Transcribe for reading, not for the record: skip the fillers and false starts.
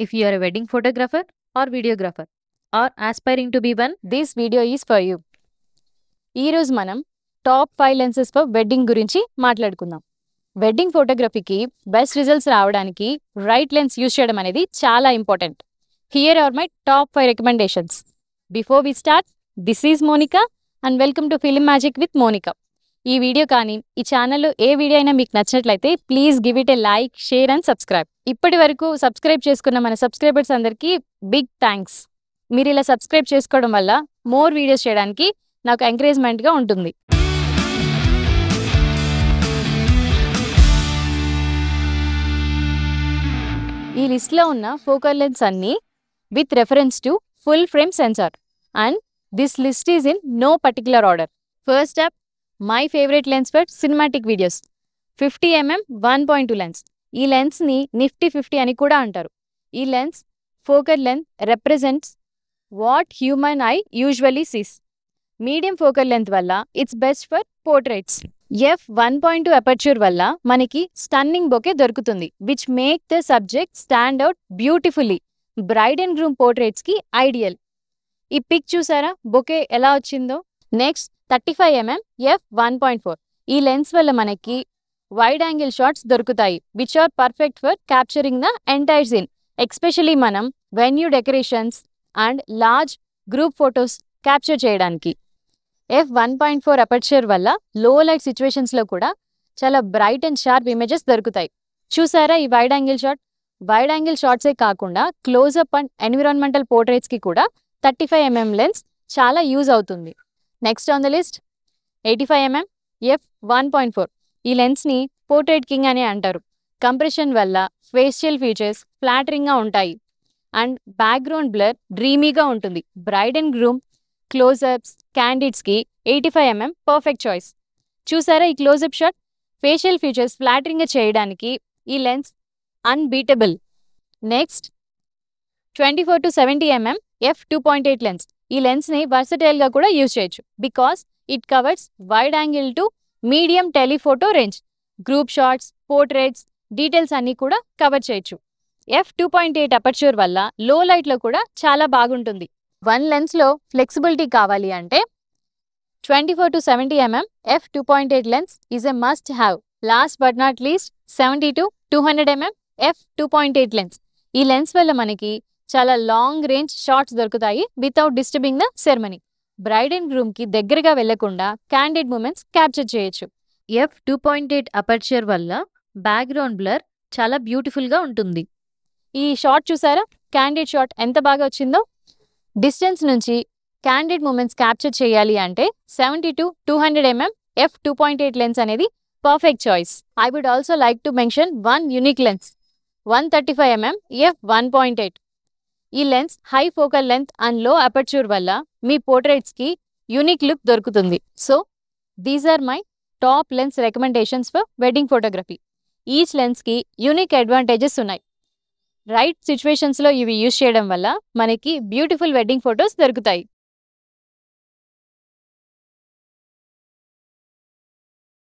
If you are a wedding photographer or videographer or aspiring to be one, this video is for you. ఈ రోజు మనం top 5 lenses for wedding గురించి మాట్లాడుకుందాం. Wedding ఫోటోగ్రఫీకి best results రావడానికి right lens use చేయడం అనేది చాలా important. Here are my top 5 recommendations. Before we start, this is Monica and welcome to film magic with Monica. ఈ వీడియో కానీ ఈ ఛానల్లో ఏ వీడియో అయినా మీకు నచ్చినట్లయితే please give it A like, share and subscribe. ఇప్పటి వరకు సబ్స్క్రైబ్ చేసుకున్న మన సబ్స్క్రైబర్స్ అందరికీ బిగ్ థ్యాంక్స్. మీరు ఇలా సబ్స్క్రైబ్ చేసుకోవడం వల్ల మోర్ వీడియోస్ చేయడానికి నాకు ఎంకరేజ్మెంట్గా ఉంటుంది. ఈ లిస్ట్లో ఉన్న ఫోకల్ లెన్స్ అన్నీ with reference to full frame sensor and this list is in no particular order. First up, my favourite lens for cinematic videos 50mm 1.2 lens. ఈ లెన్స్ని నిఫ్టీ 50 అని కూడా అంటారు. ఈ lens focal length represents what human eye usually sees. Medium focal length వల్ల it's best for portraits. f1.2 aperture వల్ల మనకి stunning bokeh దొరుకుతుంది which make the subject stand out beautifully. Bride and groom పోర్ట్రేట్స్కి ideal. ఈ pic చూసారా bokeh ఎలా వచ్చిందో. Next 35mm f1.4. ఈ లెన్స్ వల్ల మనకి వైడ్ యాంగిల్ షాట్స్ దొరుకుతాయి which are perfect for capturing the entire scene, especially మనం venue decorations and large group photos capture చేయడానికి. f1.4 అపర్చర్ వల్ల లో లైట్ సిచ్యువేషన్స్లో కూడా చాలా బ్రైట్ అండ్ షార్ప్ ఇమేజెస్ దొరుకుతాయి. చూసారా ఈ wide angle shot. Wide angle షాట్సే కాకుండా క్లోజ్అప్ అండ్ ఎన్విరాన్మెంటల్ పోర్ట్రేట్స్కి కూడా 35mm లెన్స్ చాలా యూజ్ అవుతుంది. Next on the list 85mm f1.4. ఈ లెన్స్ని పోర్ట్రేట్ కింగ్ అని అంటారు. కంప్రెషన్ వల్ల ఫేషియల్ ఫీచర్స్ ఫ్లాటరింగ్గా ఉంటాయి అండ్ బ్యాక్గ్రౌండ్ బ్లర్ డ్రీమీగా ఉంటుంది. బ్రైడ్ అండ్ గ్రూమ్ క్లోజ్అప్స్ క్యాండిడ్స్కి 85mm పర్ఫెక్ట్ చాయిస్. చూసారా ఈ క్లోజ్అప్ షాట్. ఫేషియల్ ఫీచర్స్ ఫ్లాటరింగ్గా చేయడానికి ఈ lens unbeatable. Next 24 to 70mm f2.8 lens. ఈ లెన్స్ని వర్సటైల్గా కూడా యూజ్ చేయొచ్చు because it covers wide angle to medium telephoto range. Group shots, portraits, details అన్నీ కూడా కవర్ చేయొచ్చు. f2.8 అపర్చర్ వల్ల లో లైట్లో కూడా చాలా బాగుంటుంది. వన్ లెన్స్లో ఫ్లెక్సిబిలిటీ కావాలి అంటే 24 to 70mm f2.8 lens is a must have. Last but not least 70 to 200mm f2.8 lens. ఈ లెన్స్ వల్ల మనకి చాలా లాంగ్ రేంజ్ షాట్స్ దొరుకుతాయి without disturbing the ceremony. Bride and గ్రూమ్కి దగ్గరగా వెళ్లకుండా క్యాండిడ్ మూమెంట్స్ క్యాప్చర్ చేయొచ్చు. f2.8 అపర్చర్ వల్ల బ్యాక్గ్రౌండ్ బ్లర్ చాలా బ్యూటిఫుల్గా ఉంటుంది. ఈ షాట్ చూసారా క్యాండిడ్ షాట్ ఎంత బాగా వచ్చిందో. డిస్టెన్స్ నుంచి క్యాండిడ్ మూమెంట్స్ క్యాప్చర్ చేయాలి అంటే 70 to 200mm f2.8 లెన్స్ అనేది perfect choice. I would also like to mention one unique lens 135mm f1.8. ఈ lens high focal length and low aperture వల్ల మీ పోర్ట్రేట్స్కి యూనిక్ లుక్ దొరుకుతుంది. So these are my top lens recommendations for wedding photography. Each లెన్స్కి unique advantages ఉన్నాయి. Right సిచ్యువేషన్స్లో ఇవి use చేయడం వల్ల మనకి బ్యూటిఫుల్ వెడ్డింగ్ ఫొటోస్ దొరుకుతాయి.